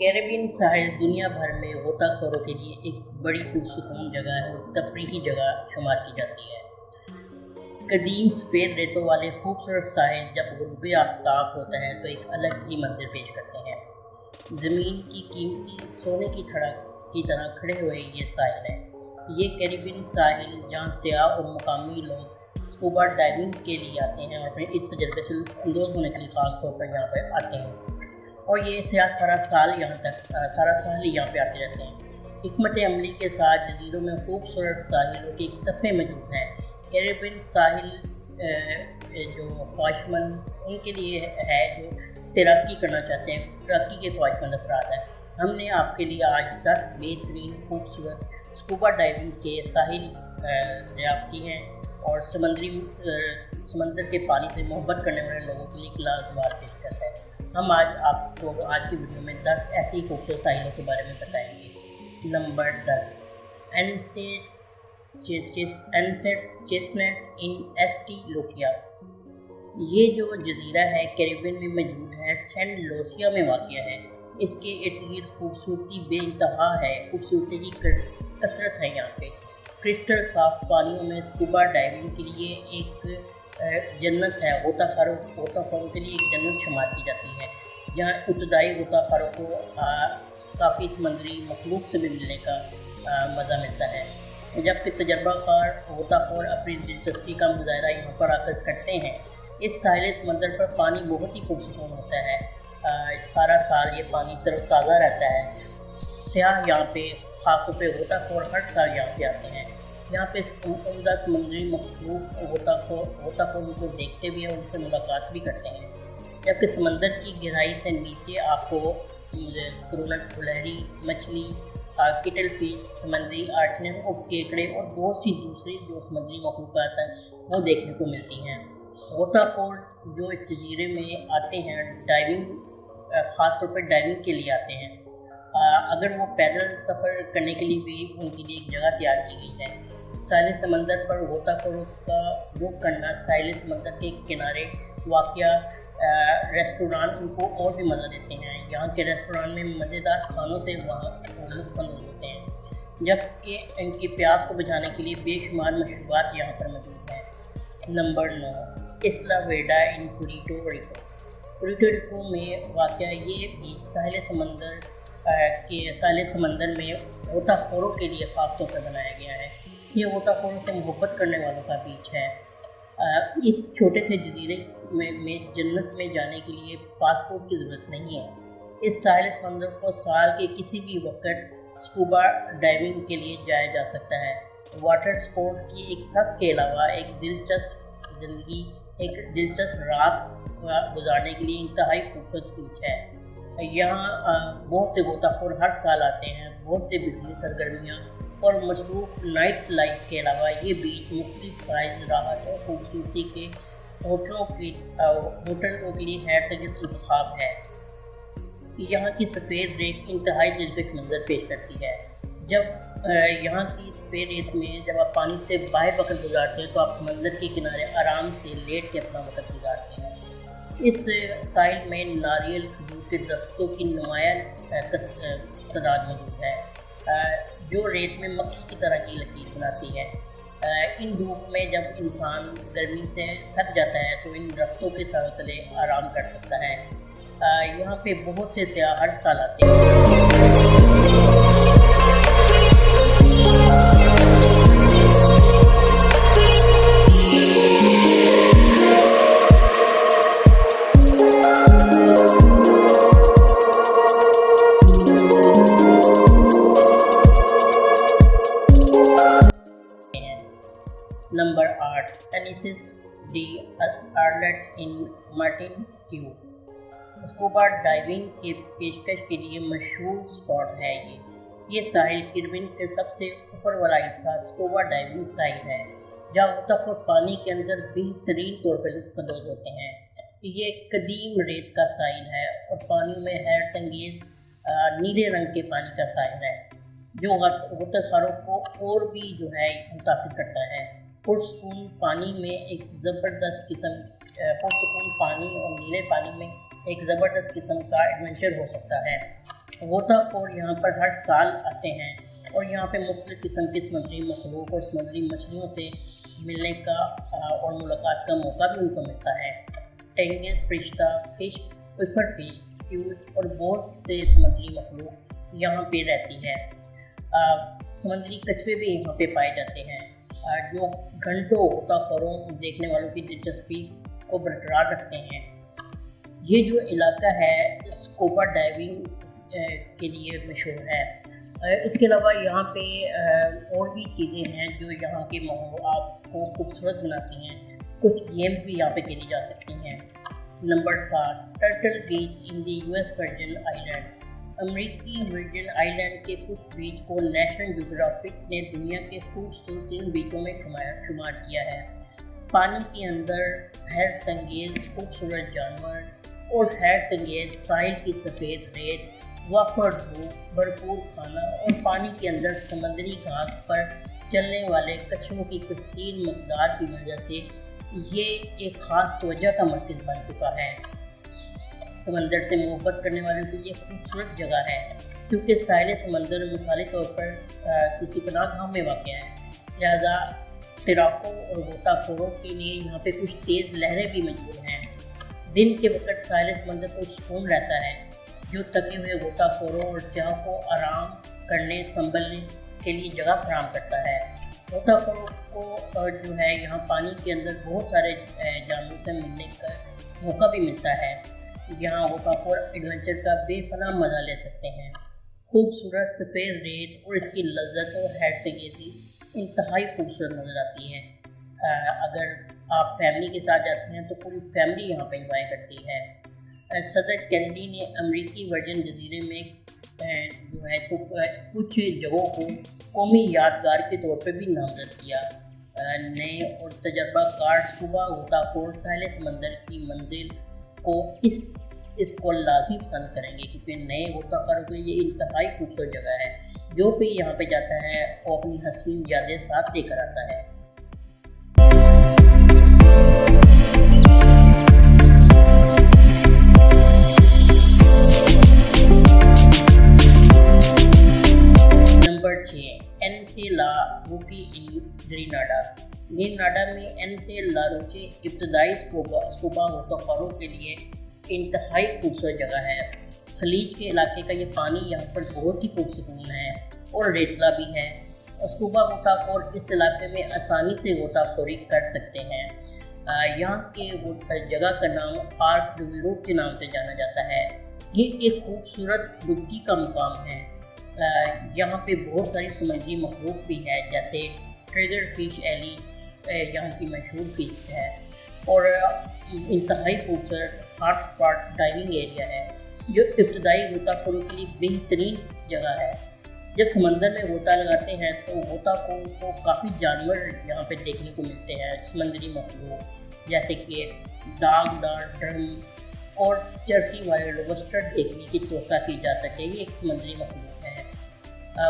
Caribbean ساحل دنیا بھر میں غوطہ خوروں کے لیے ایک بڑی پرسکون جگہ ہے اور تفریحی جگہ شمار کی جاتی ہے۔ قدیم سفید ریتوں والے خوبصورت ساحل جب غروب آفتاب ہوتا ہے تو ایک الگ ہی منظر پیش کرتے ہیں۔ زمین کی قیمتی سونے کی طرح کھڑے ہوئے یہ ساحل ہے۔ یہ کیریبین ساحل جہاں سیاح اور مقامی لوگ اسکوبا ڈائیونگ کے لیے آتے ہیں اور اپنے اس تجربے سے اندوز ہونے کے لیے خاص طور پر یہاں پہ آتے ہیں، اور یہ سیاح سارا سال ہی یہاں پہ آتے رہتے ہیں۔ حکمت عملی کے ساتھ جزیروں میں خوبصورت ساحلوں کے ایک صفحے موجود ہیں۔ کیریبین ساحل جو خواہشمند ان کے لیے ہے جو تیراکی کرنا چاہتے ہیں، تیراکی کے خواہشمند افراد ہیں۔ ہم نے آپ کے لیے آج 10 بہترین خوبصورت اسکوبا ڈائیونگ کے ساحل دریافت کی ہیں اور سمندر کے پانی سے محبت کرنے والے لوگوں کے لیے ایک لازوال پیشکش ہے۔ ہم آج کی ویڈیو میں 10 ایسی خوبصورت ساحلوں کے بارے میں بتائیں گے۔ نمبر 10، انسیٹ چیسٹنٹ ان ایسٹی لوکیا۔ یہ جو جزیرہ ہے کیریبین میں موجود ہے، سینٹ لوسیا میں واقع ہے۔ اس کے ارد گرد خوبصورتی بے انتہا ہے، خوبصورتی کی کثرت ہے یہاں پہ۔ کرسٹل صاف پانیوں میں اسکوبا ڈائیونگ کے لیے ایک جنت ہے، غوطہ خوروں کے لیے ایک جنت شمار کی جاتی ہے، جہاں ابتدائی غوطہ خوروں کو کافی سمندری مخلوق سے بھی ملنے کا مزہ ملتا ہے، جبکہ تجربہ کار غوطہ خور اپنی دلچسپی کا مظاہرہ یہاں پر آ کر کرتے ہیں۔ اس ساحل سمندر پر پانی بہت ہی پرسکون ہوتا ہے، سارا سال یہ پانی تر و تازہ رہتا ہے۔ سیاح یہاں پہ خاکوں پہ غوطہ خور ہر سال یہاں پہ آتے ہیں۔ یہاں پہ عمدہ سمندری مخلوق غوطہ خور کو دیکھتے بھی ہیں، ان سے ملاقات بھی کرتے ہیں، جبکہ سمندر کی گہرائی سے نیچے آپ کو کلہری مچھلی، کٹل فش، سمندری آرچنیں اور کیکڑے اور بہت سی دوسری جو سمندری مخلوقات ہیں وہ دیکھنے کو ملتی ہیں۔ غوطہ خور جو اس جزیرے میں آتے ہیں خاص طور پر ڈائیونگ کے لیے آتے ہیں، اگر وہ پیدل سفر کرنے کے لیے بھی ان کے لیے ایک جگہ تیار کی گئی ہے۔ ساحل سمندر پر غوطہ خوروں کا رخ کرنا، ساحل سمندر کے کنارے واقع ریسٹوران ان کو اور بھی مزہ دیتے ہیں۔ یہاں کے ریسٹوران میں مزیدار کھانوں سے وہاں لطف اندوز ہوتے ہیں، جبکہ ان کی پیاس کو بجھانے کے لیے بے شمار مشروبات یہاں پر موجود ہیں۔ نمبر 9، اسلا ویڈا ان پورٹو ریکو میں واقع یہ بیچ ساحل سمندر میں غوطہ خوروں کے لیے خاص طور پر بنایا گیا ہے۔ یہ غوطہ خوروں سے محبت کرنے والوں کا بیچ ہے۔ اس چھوٹے سے جزیرے میں جنت میں جانے کے لیے پاسپورٹ کی ضرورت نہیں ہے۔ اس ساحل سمندر کو سال کے کسی بھی وقت اسکوبا ڈائیونگ کے لیے جایا جا سکتا ہے۔ واٹر سپورٹس کی ایک سب کے علاوہ ایک دلچسپ رات گزارنے کے لیے انتہائی خوبصورت بیچ ہے۔ یہاں بہت سے غوطہ خور ہر سال آتے ہیں۔ بہت سے بجلی سرگرمیاں اور مصروف نائٹ لائف کے علاوہ یہ بیچ مختلف سائز، راحت اور خوبصورتی کے ہوٹلوں کے لیے حیرت انگیز انتخاب ہے۔ یہاں کی سفید ریت انتہائی دلکش منظر پیش کرتی ہے۔ جب یہاں کی سفید ریت میں جب آپ پانی سے باہر وقت گزارتے ہیں تو آپ سمندر کے کنارے آرام سے لیٹ کے اپنا وقت گزارتے ہیں۔ اس ساحل میں ناریل کھجور کے درختوں کی نمایاں تعداد موجود ہے، جو ریت میں مکھی کی طرح کی لکیر بناتی ہے۔ ان دھوپ میں جب انسان گرمی سے تھک جاتا ہے تو ان درختوں کے سائے تلے آرام کر سکتا ہے۔ یہاں پہ بہت سے سیاح ہر سال آتے ہیں۔ نمبر 8، انیسس ڈی آرلٹ ان مارٹن کیو۔ اسکوبا ڈائیونگ کے پیشکش کے لیے مشہور اسپاٹ ہے یہ ساحل کیریبین کے سب سے اوپر والا حصہ اسکوبا ڈائیونگ ساحل ہے، جہاں غوطہ خور پانی کے اندر بہترین طور پر لطف اندوز ہوتے ہیں۔ یہ ایک قدیم ریت کا ساحل ہے اور پانی میں حیرت انگیز نیلے رنگ کے پانی کا ساحل ہے، جو غوطہ خوروں کو اور بھی متاثر کرتا ہے۔ پرسکون پانی میں ایک زبردست پرسکون پانی اور نیلے پانی میں ایک زبردست قسم کا ایڈونچر ہو سکتا ہے۔ غوطہ خور یہاں پر ہر سال آتے ہیں اور یہاں پہ مختلف قسم کی سمندری مخلوق اور سمندری مچھلیوں سے ملنے کا اور ملاقات کا موقع بھی ان کو ملتا ہے۔ ٹینگز، فرشتہ فش، پفر فش، سکیوڈ اور بہت سے سمندری مخلوق یہاں پہ رہتی ہے۔ سمندری کچھوے بھی یہاں پہ پائے جاتے ہیں جو گھنٹوں غوطہ خوروں دیکھنے والوں کی دلچسپی کو برقرار رکھتے ہیں۔ یہ جو علاقہ ہے اسکوبا ڈائیونگ کے لیے مشہور ہے۔ اس کے علاوہ یہاں پہ اور بھی چیزیں ہیں جو یہاں کے ماحول کو خوبصورت بناتی ہیں۔ کچھ گیمز بھی یہاں پہ کھیلی جا سکتی ہیں۔ نمبر 7، ٹرٹل بیچ ان دی US ورجن آئی لینڈ۔ امریکی ورجن آئی لینڈ کے کچھ بیچ کو نیشنل جیوگرافک نے دنیا کے خوبصورت ترین بیچوں میں شمار کیا ہے۔ پانی کے اندر حیرت انگیز خوبصورت جانور اور حیرت انگیز ساحل کی سفید ریت، وافر دھوپ، بھرپور کھانا اور پانی کے اندر سمندری گھاس پر چلنے والے کچھووں کی کثیر مقدار کی وجہ سے یہ ایک خاص توجہ کا مرکز بن چکا ہے۔ سمندر سے محبت کرنے والوں کے لیے خوبصورت جگہ ہے کیونکہ ساحل سمندر مثالی طور پر کسی پناہ گاہ میں واقع ہے، لہذا تیراکوں اور غوطہ خوروں کے لیے یہاں پہ کچھ تیز لہریں بھی موجود ہیں۔ دن کے وقت ساحل سمندر کو سکون رہتا ہے جو تھکے ہوئے غوطہ خوروں اور سیاحوں کو آرام کرنے سنبھلنے کے لیے جگہ فراہم کرتا ہے۔ غوطہ خوروں کو جو ہے یہاں پانی کے اندر بہت سارے جانوروں سے ملنے کا موقع بھی ملتا ہے۔ یہاں غوطہ خور ایڈونچر کا بے پناہ مزہ لے سکتے ہیں۔ خوبصورت سفید ریت اور اس کی لذت اور حیرت انگیزی انتہائی خوبصورت نظر آتی ہے۔ اگر آپ فیملی کے ساتھ جاتے ہیں تو پوری فیملی یہاں پہ انجوائے کرتی ہے۔ صدر کینیڈی نے امریکی ورجن جزیرے میں جو ہے تو کچھ جگہوں کو قومی یادگار کے طور پہ بھی نامزد کیا۔ نئے اور تجربہ کار اسکوبا غوطہ خور ساحل سمندر کی منزل کو اس کو لازمی پسند کریں گے کیونکہ نئے غوطہ خوروں کے لیے یہ انتہائی خوبصورت جگہ ہے۔ جو بھی یہاں پہ جاتا ہے وہ اپنی حسین یادیں ساتھ لے کر آتا ہے۔ نمبر 6، این سے لا روچے ان گریناڈا۔ گریناڈا میں این سے لا روچے ابتدائی اسکوبا غوطہ خوروں کے لیے انتہائی خوبصورت جگہ ہے۔ خلیج کے علاقے کا یہ پانی یہاں پر بہت ہی پرسکون ہے اور ریتلا بھی ہے۔ اسکوبا غوطہ خور اس علاقے میں آسانی سے غوطہ خوری کر سکتے ہیں۔ یہاں کے جگہ کا نام پارک ڈویرو کے نام سے جانا جاتا ہے۔ یہ ایک خوبصورت ڈبکی کا مقام ہے۔ یہاں پہ بہت ساری سمندری مخلوق بھی ہے جیسے ٹریگر فش ایلی یہاں کی مشہور فش ہے اور انتہائی خوبصورت ہاٹ اسپاٹ ڈائیونگ ایریا ہے جو ابتدائی غوطہ خوروں کے لیے بہترین جگہ ہے۔ جب سمندر میں غوطہ لگاتے ہیں تو غوطہ خوروں کو کافی جانور یہاں پہ دیکھنے کو ملتے ہیں، سمندری مخلوق جیسے کہ ڈاگ ڈار ڈرم اور چرفی والے لوبسٹر دیکھنے کی توقع کی جا سکے۔ یہ ایک سمندری مخلوق ہے۔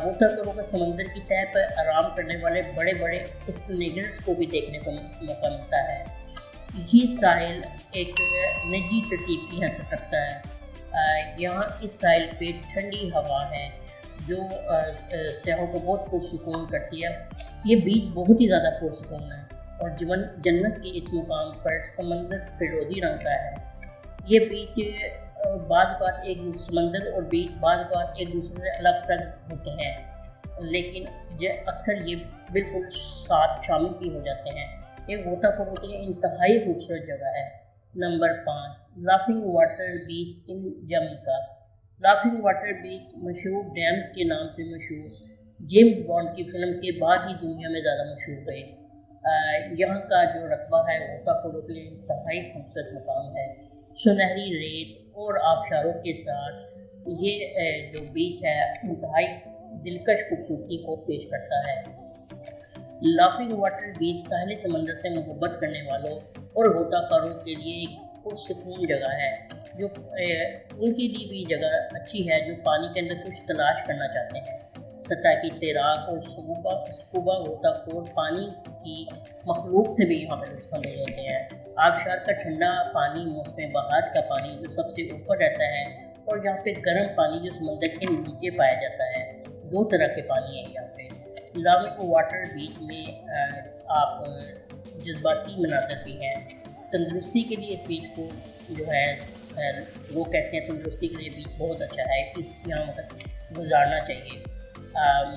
غوطہ خوروں کو سمندر کی تہہ پر آرام کرنے والے بڑے بڑے اسنیگرز کو بھی دیکھنے کو موقع ملتا ہے۔ یہ ساحل ایک نجی ترتیب کی حیثیت رکھتا ہے۔ یہاں اس ساحل پہ ٹھنڈی ہوا ہے جو سیاحوں کو بہت پرسکون کرتی ہے۔ یہ بیچ بہت ہی زیادہ پرسکون ہے اور جنت کے اس مقام پر سمندر فیروزی رنگ کا ہے۔ یہ بیچ بعض اوقات سمندر اور بیچ بعض اوقات ایک دوسرے سے الگ الگ ہوتے ہیں لیکن اکثر یہ بالکل ساتھ شامل بھی ہو جاتے ہیں۔ ایک غوطہ خوروں کے لیے انتہائی خوبصورت جگہ ہے۔ نمبر 5، لافنگ واٹر بیچ ان جمیکا۔ لافنگ واٹر بیچ مشہور ڈیمز کے نام سے مشہور جیمز بانڈ کی فلم کے بعد ہی دنیا میں زیادہ مشہور ہوئے۔ یہاں کا جو رقبہ ہے غوطہ خوروں کے لیے انتہائی خوبصورت مقام ہے۔ سنہری ریت اور آبشاروں کے ساتھ یہ جو بیچ ہے انتہائی دلکش خوبصورتی کو پیش کرتا ہے۔ لافنگ واٹر بیچ ساحل سمندر سے محبت کرنے والوں اور غوطہ خوروں کے لیے ایک پرسکون جگہ ہے جو ان کے لیے بھی جگہ اچھی ہے جو پانی کے اندر کچھ تلاش کرنا چاہتے ہیں۔ سطح کی تیراک اور اسکوبا غوطہ خور پانی کی مخلوق سے بھی یہاں پر لطف اندوز ہوتے ہیں۔ آبشار کا ٹھنڈا پانی موسم بہار کا پانی جو سب سے اوپر رہتا ہے اور یہاں پہ گرم پانی جو سمندر کے نیچے پایا جاتا ہے، 2 طرح کے پانی ہیں یہاں پہ۔ لاوک واٹر بیچ میں آپ جذباتی مناظر بھی ہیں۔ تندرستی کے لیے اس بیچ کو جو ہے وہ کہتے ہیں تندرستی کے لیے بیچ بہت اچھا ہے، اس یہاں مطلب گزارنا چاہیے۔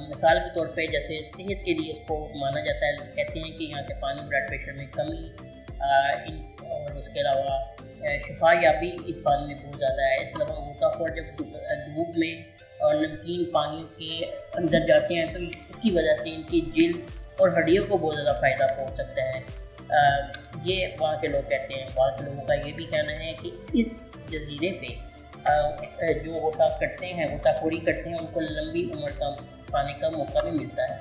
مثال کے طور پہ جیسے صحت کے لیے اس کو مانا جاتا ہے، کہتے ہیں کہ یہاں کے پانی بلڈ پریشر میں کمی، اور اس کے علاوہ شفا یابی اس پانی میں بہت زیادہ ہے۔ اس کے علاوہ غوطہ جب دھوپ میں اور نمکین پانی کے اندر جاتے ہیں تو اس کی وجہ سے ان کی جلد اور ہڈیوں کو بہت زیادہ فائدہ پہنچ سکتا ہے۔ یہ وہاں کے لوگ کہتے ہیں۔ وہاں کے لوگوں کا یہ بھی کہنا ہے کہ اس جزیرے پہ جو غوطہ کرتے ہیں، غوطہ خوری کرتے ہیں، ان کو لمبی عمر کا پانے کا موقع بھی ملتا ہے۔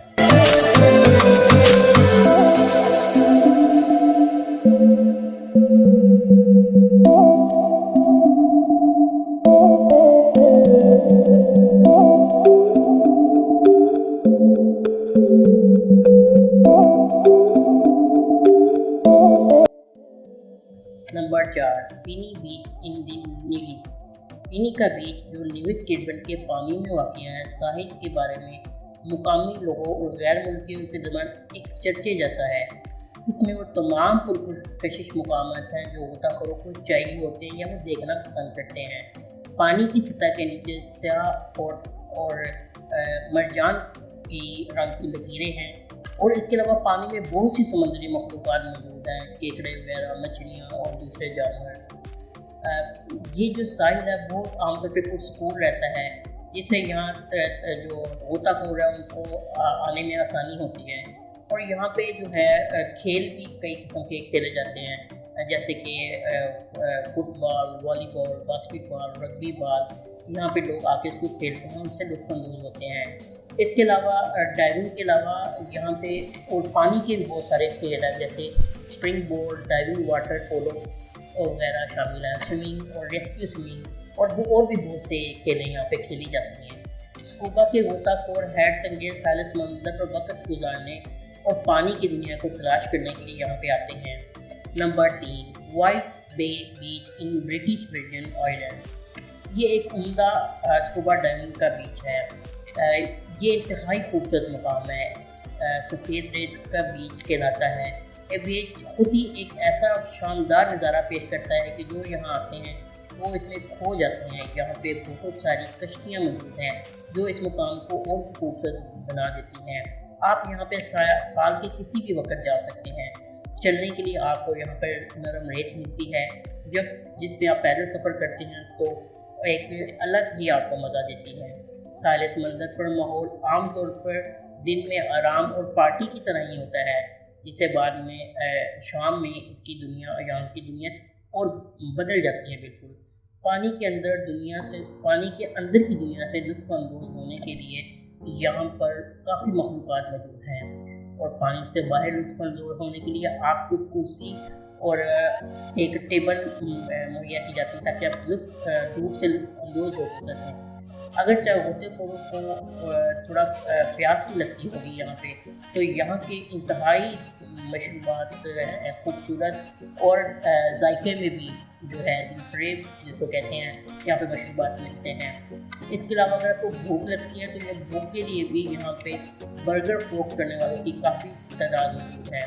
نمبر 4، پینی بیچ ان دی نیویس۔ پینی کا بیچ جو نیویس کیربن کے پانی میں واقع ہے، ساحل کے بارے میں مقامی لوگوں اور غیر ملکیوں کے درمیان ایک چرچے جیسا ہے۔ اس میں وہ تمام پرکشش مقامات ہیں جو غوطہ خوروں کو چاہیے ہوتے ہیں یا وہ دیکھنا پسند کرتے ہیں۔ پانی کی سطح کے نیچے سیاہ اور مرجان کی رنگ کی لکیریں ہیں، اور اس کے علاوہ پانی میں بہت سی سمندری مخلوقات موجود ہیں، کیکڑے وغیرہ، مچھلیاں اور دوسرے جانور۔ یہ جو ساحل ہے بہت عام طور پہ پرسکون رہتا ہے، جس سے یہاں جو غوطہ خور ہے ان کو آنے میں آسانی ہوتی ہے۔ اور یہاں پہ جو ہے کھیل بھی کئی قسم کے کھیلے جاتے ہیں، جیسے کہ فٹ بال، والی بال، باسکٹ بال، رگبی بال۔ یہاں پہ لوگ آ کے اس کو کھیلتے ہیں، اس سے لطف اندوز ہوتے ہیں۔ اس کے علاوہ ڈائیونگ کے علاوہ یہاں پہ اور پانی کے بھی بہت سارے کھیل ہیں، جیسے spring board, diving, water polo وغیرہ شامل ہیں، سوئمنگ اور ریسکیو سوئمنگ، اور بھی بہت سے کھیلیں یہاں پہ کھیلی جاتی ہیں۔ اسکوبا کے غوطہ خور حیرت انگیز ساحل سمندر پر وقت گزارنے اور پانی کی دنیا کو تلاش کرنے کے لیے یہاں پہ آتے ہیں۔ نمبر 3، وائٹ بے بیچ ان برٹش ورجن آئلینڈ۔ یہ ایک عمدہ اسکوبا ڈائیونگ کا بیچ ہے۔ یہ انتہائی خوبصورت مقام ہے، سفید ریت کا بیچ کہلاتا ہے۔ یہ بیچ خود ہی ایک ایسا شاندار نظارہ پیش کرتا ہے کہ جو یہاں آتے ہیں وہ اس میں کھو جاتے ہیں۔ یہاں پہ بہت ساری کشتیاں موجود ہیں جو اس مقام کو اور خوبصورت بنا دیتی ہیں۔ آپ یہاں پہ سال کے کسی بھی وقت جا سکتے ہیں۔ چلنے کے لیے آپ کو یہاں پر نرم ریت ملتی ہے، جس میں آپ پیدل سفر کرتے ہیں تو ایک الگ ہی آپ کو مزہ دیتی ہے۔ ساحل سمندر پر ماحول عام طور پر دن میں آرام اور پارٹی کی طرح ہی ہوتا ہے، جسے بعد میں شام میں اس کی دنیا، یہاں کی دنیا اور بدل جاتی ہے بالکل۔ پانی کے اندر کی دنیا سے لطف اندوز ہونے کے لیے یہاں پر کافی مخلوقات موجود ہیں، اور پانی سے باہر لطف اندوز ہونے کے لیے آپ کو کرسی اور ایک ٹیبل مہیا کی جاتی ہے تاکہ آپ دھوپ سے لطف اندوز ہو سکیں۔ اگر چاہے غوطہ خوروں کو تھوڑا پیاس بھی لگتی ہوگی یہاں پہ، تو یہاں کے انتہائی مشروبات خوبصورت اور ذائقے میں بھی جو ہے دوسرے جس کو کہتے ہیں یہاں پہ مشروبات ملتے ہیں۔ اس کے علاوہ اگر آپ کو بھوک لگتی ہے تو یہ بھوک کے لیے بھی یہاں پہ برگر فروخت کرنے والوں کی کافی تعداد موجود ہے۔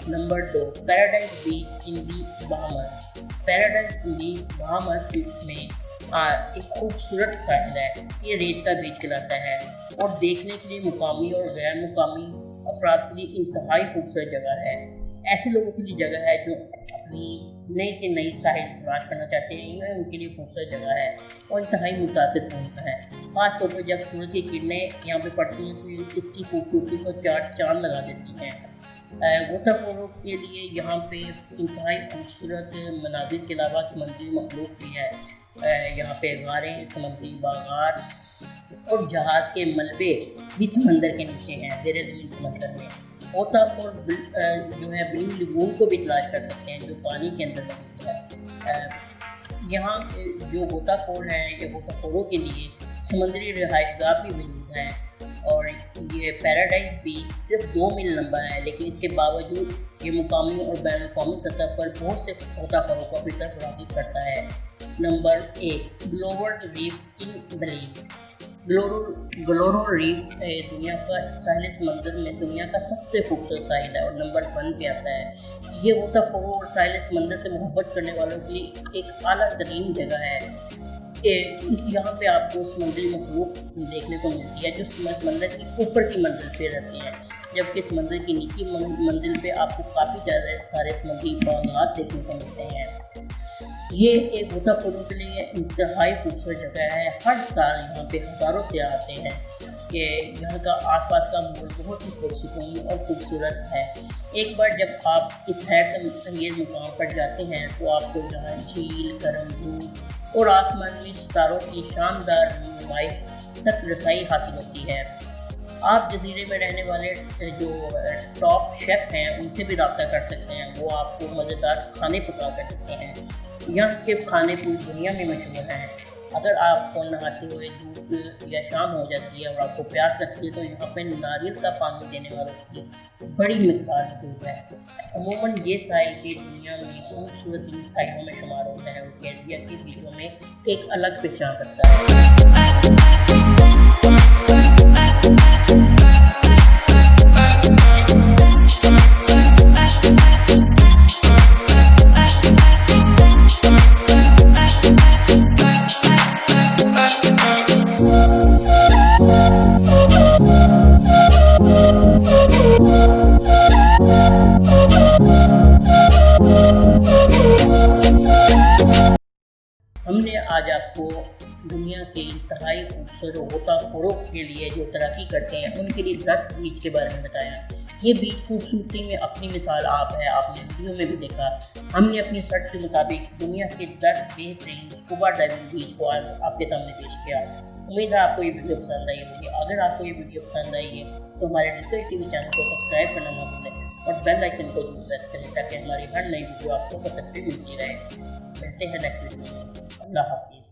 نمبر 2، پیراڈائز بیچ ان دی بہاماس۔ پیراڈائز بیچ بہاماس میں ایک خوبصورت ساحل ہے۔ یہ ریت کا بیچ کہلاتا ہے اور دیکھنے کے لیے مقامی اور غیر مقامی افراد کے لیے انتہائی خوبصورت جگہ ہے۔ ایسے لوگوں کے لیے جگہ ہے جو اپنی نئی سے نئی ساحل تلاش کرنا چاہتے ہیں، یہ ان کے لیے خوبصورت جگہ ہے اور انتہائی متاثر کن ہے۔ خاص طور پر جب سورج کی کرنیں یہاں پہ پڑتی ہیں تو اس کی خوبصورتی کو چاند لگا دیتی ہیں۔ غوطہ خوروں کے لیے یہاں پہ انتہائی خوبصورت مناظر کے علاوہ سمندری مخلوق بھی ہے۔ یہاں پہ غاریں، سمندری باغات اور جہاز کے ملبے بھی سمندر کے نیچے ہیں، زیر زمین سمندر میں۔ غوطہ جو ہے بلو لیگون کو بھی تلاش کر سکتے ہیں جو پانی کے اندر موجود ہے۔ یہاں جو غوطہ خور ہیں یا غوطہ خوروں کے لیے سمندری رہائش گاہ بھی موجود ہیں، اور یہ پیراڈائز بیچ صرف 2 میل لمبا ہے، لیکن اس کے باوجود یہ مقامی اور بین الاقوامی سطح پر بہت سے غوطہ خوروں کو ابھی تک راغب کرتا ہے۔ نمبر 1، گلورو ریف ان بیلیز۔ گلورو ریف دنیا کا ساحل سمندر میں دنیا کا سب سے خوبصورت ساحل ہے اور نمبر 1 پہ آتا ہے۔ یہ غوطہ خوروں اور ساحل سمندر سے محبت کرنے والوں کے لیے ایک اعلیٰ ترین جگہ ہے۔ یہاں پہ آپ کو سمندری مخلوق دیکھنے کو ملتی ہے جو سمندر کی اوپر کی منزل پہ رہتی ہیں، جبکہ سمندر کی نیچی منزل پہ آپ کو کافی زیادہ سارے سمندری باغات دیکھنے کو ملتے ہیں۔ یہ ایک غوطہ خوروں کے لیے انتہائی خوبصورت جگہ ہے۔ ہر سال یہاں پہ ہزاروں سیاح آتے ہیں کہ یہاں کا آس پاس کا ماحول بہت ہی پرسکون اور خوبصورت ہے۔ ایک بار جب آپ اس حیرت انگیز مقام پر جاتے ہیں تو آپ کو یہاں جھیل، گرم دھوپ اور آسمان میں ستاروں کی شاندار نمائش تک رسائی حاصل ہوتی ہے۔ آپ جزیرے میں رہنے والے جو ٹاپ شیف ہیں ان سے بھی رابطہ کر سکتے ہیں، وہ آپ کو مزیدار کھانے پکا کر دیتے ہیں۔ یہاں کے کھانے پوری دنیا میں مشہور ہیں۔ اگر آپ کو نہاتے ہوئے دھوپ یا شام ہو جاتی ہے اور آپ کو پیاس لگتی ہے تو یہاں پہ ناریل کا پانی دینے والوں کی بڑی مقدار موجود ہے۔ عموماً یہ ساحل کی دنیا میں خوبصورت ساحلوں میں شمار ہوتا ہے اور کیربیئن کے بیچوں میں ایک الگ پہچان رکھتا ہے۔ ہم نے آج آپ کو دنیا کے انتہائی خوبصورت غوطہ خوروں کے لیے جو تیراکی کرتے ہیں ان کے لیے 10 بیچ کے بارے میں بتایا۔ یہ بیچ خوبصورتی میں اپنی مثال آپ ہے، آپ نے ویڈیو میں بھی دیکھا۔ ہم نے اپنی سرچ کے مطابق دنیا کے 10 بہترین اسکوبا ڈائیونگ بیچ کو آج آپ کے سامنے پیش کیا۔ امید ہے آپ کو یہ ویڈیو پسند آئی ہوگی۔ اگر آپ کو یہ ویڈیو پسند آئی ہے تو ہمارے ڈسکوری ٹی وی چینل کو سبسکرائب کرنا نہ بھولیں اور بیل آئکن کو پریس کریں تاکہ ہماری ہر نئی ویڈیو آپ کو وقت پہ ملتی رہے۔ ملتے ہیں نیکسٹ ویڈیو میں۔ اللہ حافظ۔